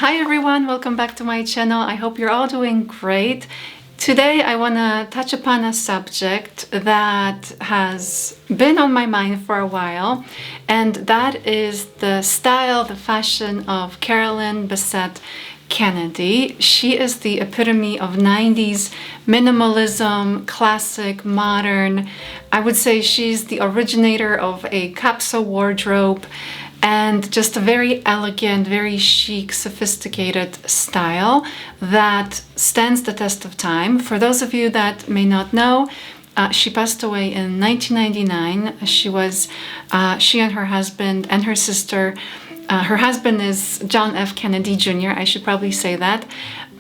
Hi everyone, welcome back to my channel. I hope you're all doing great. Today I want to touch upon a subject that has been on my mind for a while, and that is the style, the fashion of Carolyn Bessette Kennedy. She is the epitome of 90s minimalism, classic, modern. I would say she's the originator of a capsule wardrobe and just a very elegant, very chic, sophisticated style that stands the test of time. For those of you that may not know, she passed away in 1999. She and her husband and her sister, her husband is John F. Kennedy Jr., I should probably say that,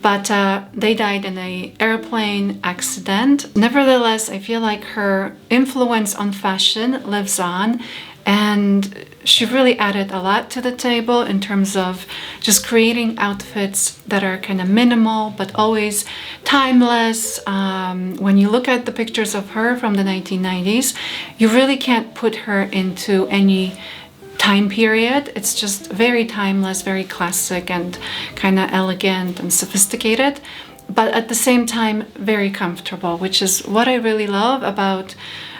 but they died in an airplane accident. Nevertheless, I feel like her influence on fashion lives on, and she really added a lot to the table in terms of just creating outfits that are kind of minimal but always timeless. When you look at the pictures of her from the 1990s, you really can't put her into any time period. It's just very timeless, very classic, and kind of elegant and sophisticated, but at the same time very comfortable, which is what I really love about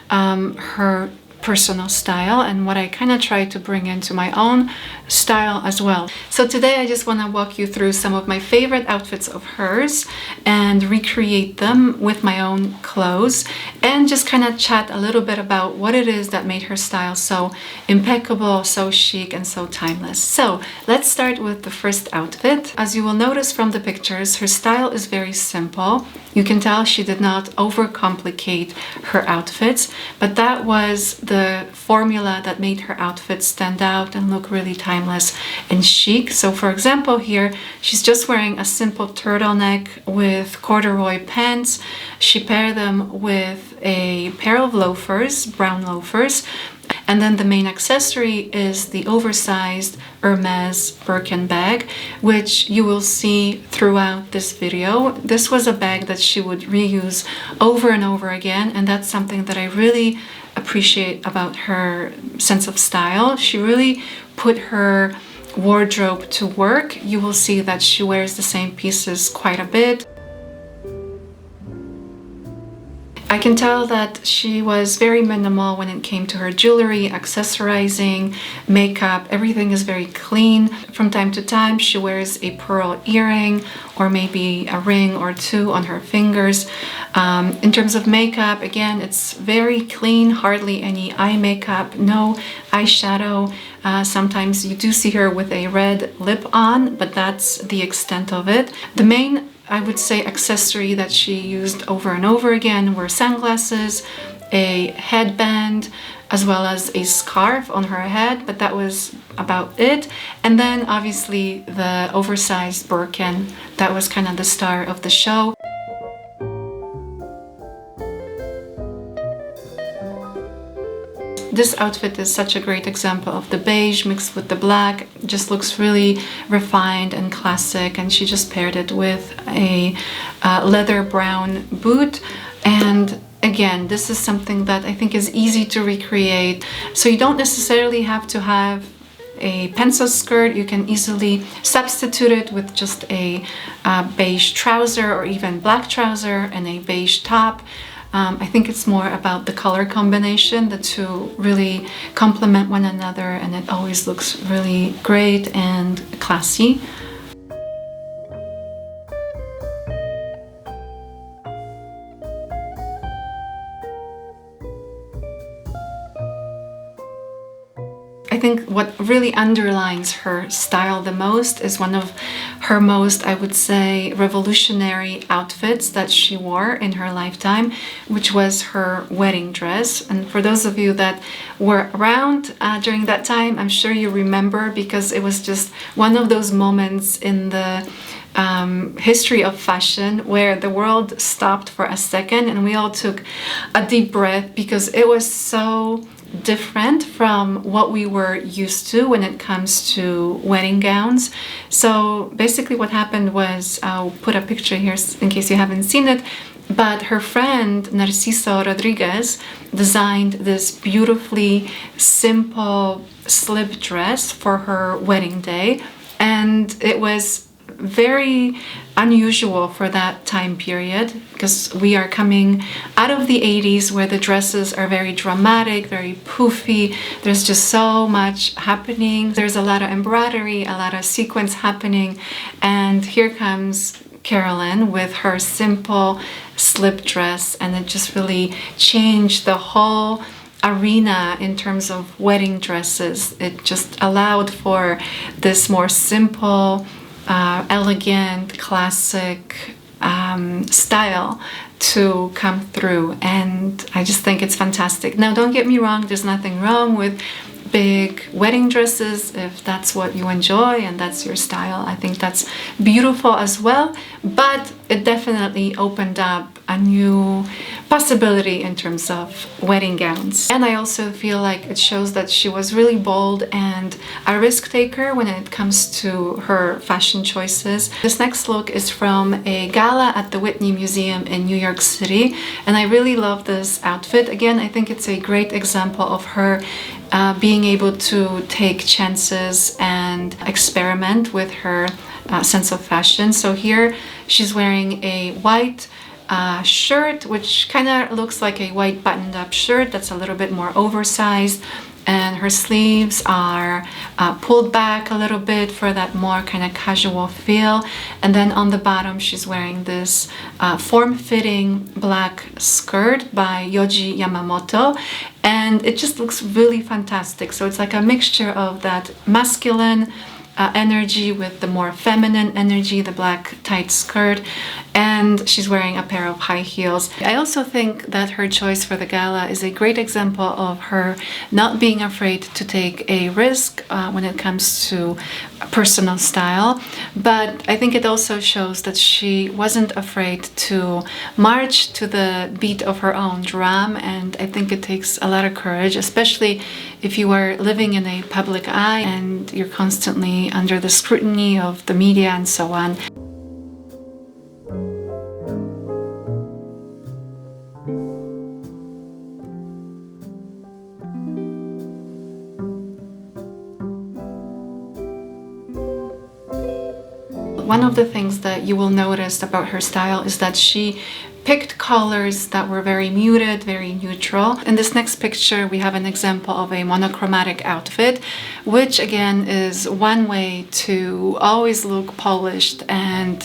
her personal style and what I kind of try to bring into my own style as well. So today I just want to walk you through some of my favorite outfits of hers and recreate them with my own clothes, and just kind of chat a little bit about what it is that made her style so impeccable, so chic, and so timeless. So let's start with the first outfit. As you will notice from the pictures, her style is very simple. You can tell she did not overcomplicate her outfits, but that was the formula that made her outfits stand out and look really timeless and chic. So for example, here she's just wearing a simple turtleneck with corduroy pants. She paired them with a pair of loafers, brown loafers, and then the main accessory is the oversized Hermes Birkin bag, which you will see throughout this video. This was a bag that she would reuse over and over again, and that's something that I really appreciate about her sense of style. She really put her wardrobe to work. You will see that she wears the same pieces quite a bit. I can tell that she was very minimal when it came to her jewelry, accessorizing, makeup. Everything is very clean. From time to time, she wears a pearl earring or maybe a ring or two on her fingers. In terms of makeup, again, it's very clean, hardly any eye makeup, no eyeshadow. Sometimes you do see her with a red lip on, but that's the extent of it. The main, I would say, accessory that she used over and over again were sunglasses, a headband, as well as a scarf on her head, but that was about it. And then obviously the oversized Birkin, that was kind of the star of the show. This outfit is such a great example of the beige mixed with the black. It just looks really refined and classic, and she just paired it with a leather brown boot. And again, this is something that I think is easy to recreate, so you don't necessarily have to have a pencil skirt. You can easily substitute it with just a beige trouser or even black trouser and a beige top. I think it's more about the color combination. The two really complement one another, and it always looks really great and classy. I think what really underlines her style the most is one of her most, I would say, revolutionary outfits that she wore in her lifetime, which was her wedding dress. And for those of you that were around during that time, I'm sure you remember, because it was just one of those moments in the history of fashion where the world stopped for a second and we all took a deep breath, because it was so different from what we were used to when it comes to wedding gowns. So basically what happened was, I'll put a picture here in case you haven't seen it, but her friend Narciso Rodriguez designed this beautifully simple slip dress for her wedding day, and it was very unusual for that time period, because we are coming out of the 80s where the dresses are very dramatic, very poofy. There's just so much happening. There's a lot of embroidery, a lot of sequins happening. And here comes Carolyn with her simple slip dress, and it just really changed the whole arena in terms of wedding dresses. It just allowed for this more simple, elegant, classic style to come through, and I just think it's fantastic. Now, don't get me wrong, there's nothing wrong with big wedding dresses if that's what you enjoy and that's your style. I think that's beautiful as well, but it definitely opened up a new possibility in terms of wedding gowns. And I also feel like it shows that she was really bold and a risk taker when it comes to her fashion choices. This next look is from a gala at the Whitney Museum in New York City, and I really love this outfit. Again, I think it's a great example of her being able to take chances and experiment with her sense of fashion. So here she's wearing a white shirt, which kind of looks like a white buttoned up shirt that's a little bit more oversized, and her sleeves are pulled back a little bit for that more kind of casual feel. And then on the bottom she's wearing this form-fitting black skirt by Yohji Yamamoto, and it just looks really fantastic. So it's like a mixture of that masculine energy with the more feminine energy, the black tight skirt, and she's wearing a pair of high heels. I also think that her choice for the gala is a great example of her not being afraid to take a risk when it comes to personal style, but I think it also shows that she wasn't afraid to march to the beat of her own drum, and I think it takes a lot of courage, especially if you are living in a public eye and you're constantly under the scrutiny of the media and so on. One of the things that you will notice about her style is that she picked colors that were very muted, very neutral. In this next picture, we have an example of a monochromatic outfit, which again is one way to always look polished and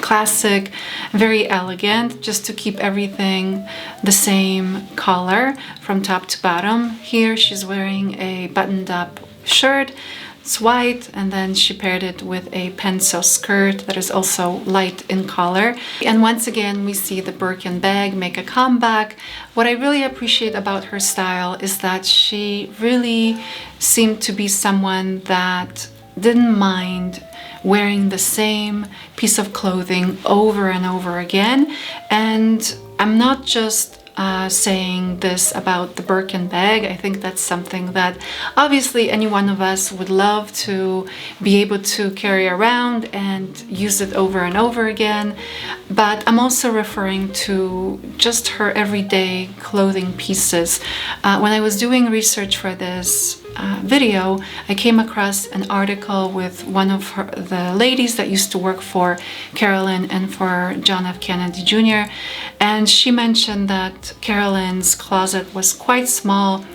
classic, very elegant, just to keep everything the same color from top to bottom. Here she's wearing a buttoned up shirt. It's white, and then she paired it with a pencil skirt that is also light in color. And once again, we see the Birkin bag make a comeback. What I really appreciate about her style is that she really seemed to be someone that didn't mind wearing the same piece of clothing over and over again. And I'm not just saying this about the Birkin bag. I think that's something that obviously any one of us would love to be able to carry around and use it over and over again. But I'm also referring to just her everyday clothing pieces. When I was doing research for this video, I came across an article with one of the ladies that used to work for Carolyn and for John F. Kennedy Jr. And she mentioned that Carolyn's closet was quite small,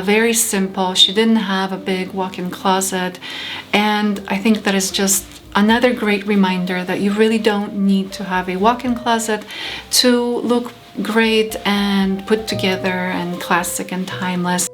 very simple. She didn't have a big walk-in closet. And I think that is just another great reminder that you really don't need to have a walk-in closet to look great and put together and classic and timeless.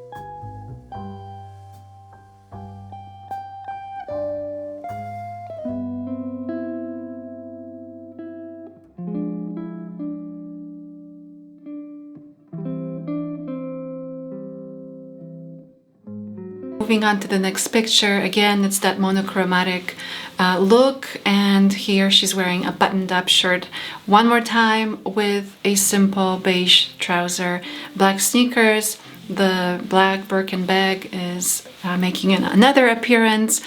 Moving on to the next picture, again, it's that monochromatic look, and here she's wearing a buttoned up shirt one more time with a simple beige trouser, black sneakers. The black Birkin bag is making another appearance,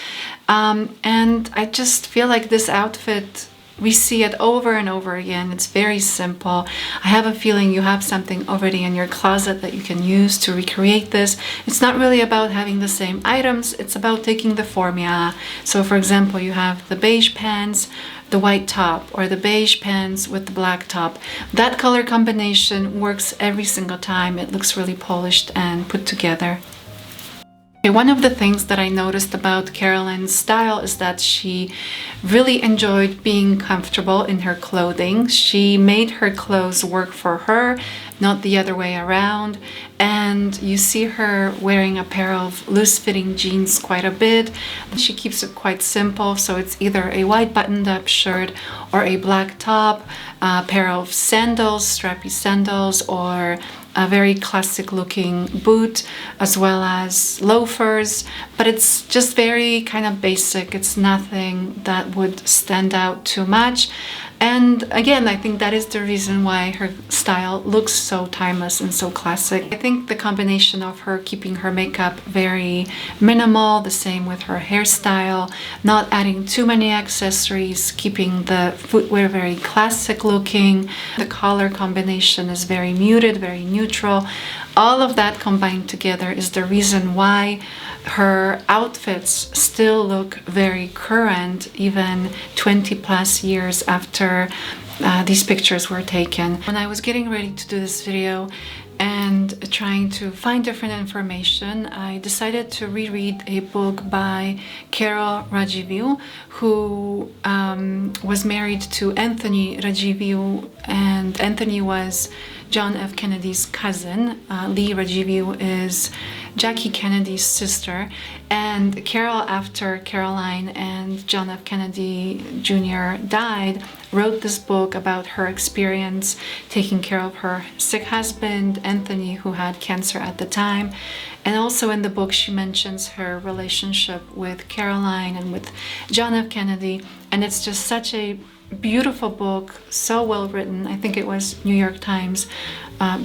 and I just feel like this outfit we see it over and over again. It's very simple. I have a feeling you have something already in your closet that you can use to recreate this. It's not really about having the same items, it's about taking the formula. So for example, you have the beige pants, the white top, or the beige pants with the black top. That color combination works every single time. It looks really polished and put together. Okay, one of the things that I noticed about Carolyn's style is that she really enjoyed being comfortable in her clothing. She made her clothes work for her, not the other way around. And you see her wearing a pair of loose-fitting jeans quite a bit. She keeps it quite simple, so it's either a white buttoned-up shirt or a black top, a pair of sandals, strappy sandals, or a very classic looking boot, as well as loafers, but it's just very kind of basic. It's nothing that would stand out too much. And again, I think that is the reason why her style looks so timeless and so classic. I think the combination of her keeping her makeup very minimal, the same with her hairstyle, not adding too many accessories, keeping the footwear very classic looking. The color combination is very muted, very neutral. All of that combined together is the reason why her outfits still look very current, even 20 plus years after these pictures were taken. When I was getting ready to do this video and trying to find different information, I decided to reread a book by Carol Radziwill, who was married to Anthony Radziwill, and Anthony was John F. Kennedy's cousin. Lee Radziwill is Jackie Kennedy's sister, and Carol, after Caroline and John F. Kennedy Jr. died, wrote this book about her experience taking care of her sick husband, Anthony, who had cancer at the time. And also in the book, she mentions her relationship with Caroline and with John F. Kennedy, and it's just such a beautiful book, so well written. I think it was New York Times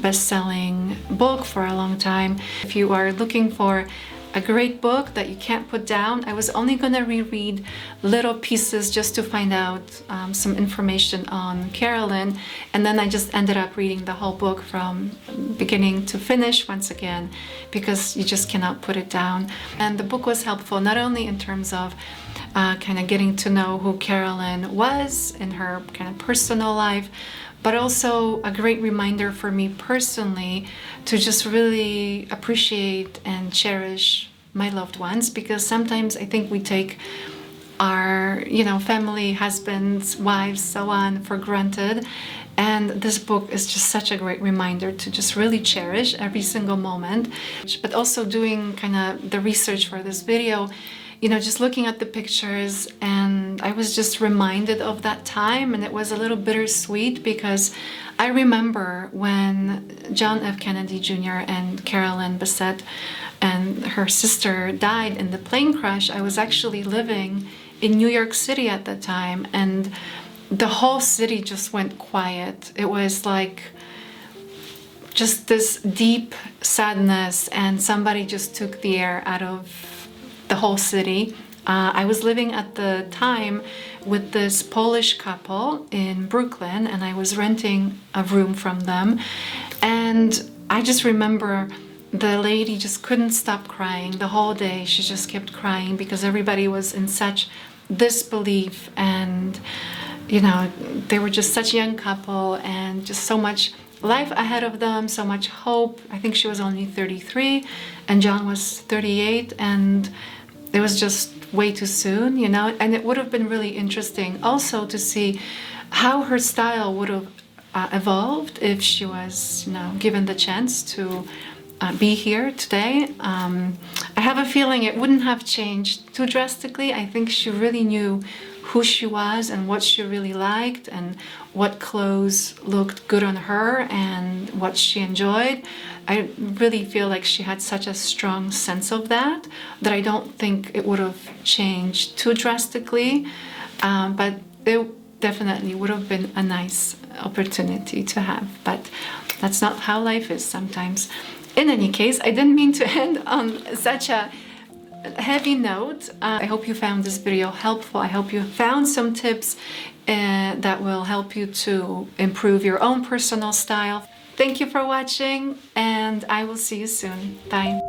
best-selling book for a long time. If you are looking for a great book that you can't put down, I was only going to reread little pieces just to find out some information on Carolyn, and then I just ended up reading the whole book from beginning to finish once again, because you just cannot put it down. And the book was helpful not only in terms of kind of getting to know who Carolyn was in her kind of personal life, but also a great reminder for me personally to just really appreciate and cherish my loved ones, because sometimes I think we take our, family, husbands, wives, so on, for granted. And this book is just such a great reminder to just really cherish every single moment. But also doing kind of the research for this video, just looking at the pictures, and I was just reminded of that time, and it was a little bittersweet, because I remember when John F. Kennedy Jr. and Carolyn Bessette and her sister died in the plane crash. I was actually living in New York City at the time, and the whole city just went quiet. It was like just this deep sadness, and somebody just took the air out of the whole city. I was living at the time with this Polish couple in Brooklyn, and I was renting a room from them. And I just remember the lady just couldn't stop crying the whole day. She just kept crying because everybody was in such disbelief, and they were just such a young couple and just so much life ahead of them, so much hope. I think she was only 33 and John was 38, and it was just way too soon, and it would have been really interesting also to see how her style would have evolved if she was, given the chance to be here today. I have a feeling it wouldn't have changed too drastically. I think she really knew who she was and what she really liked and what clothes looked good on her and what she enjoyed. I really feel like she had such a strong sense of that I don't think it would have changed too drastically, but it definitely would have been a nice opportunity to have, but that's not how life is sometimes. In any case, I didn't mean to end on such a heavy note, I hope you found this video helpful. I hope you found some tips that will help you to improve your own personal style. Thank you for watching, and I will see you soon. Bye.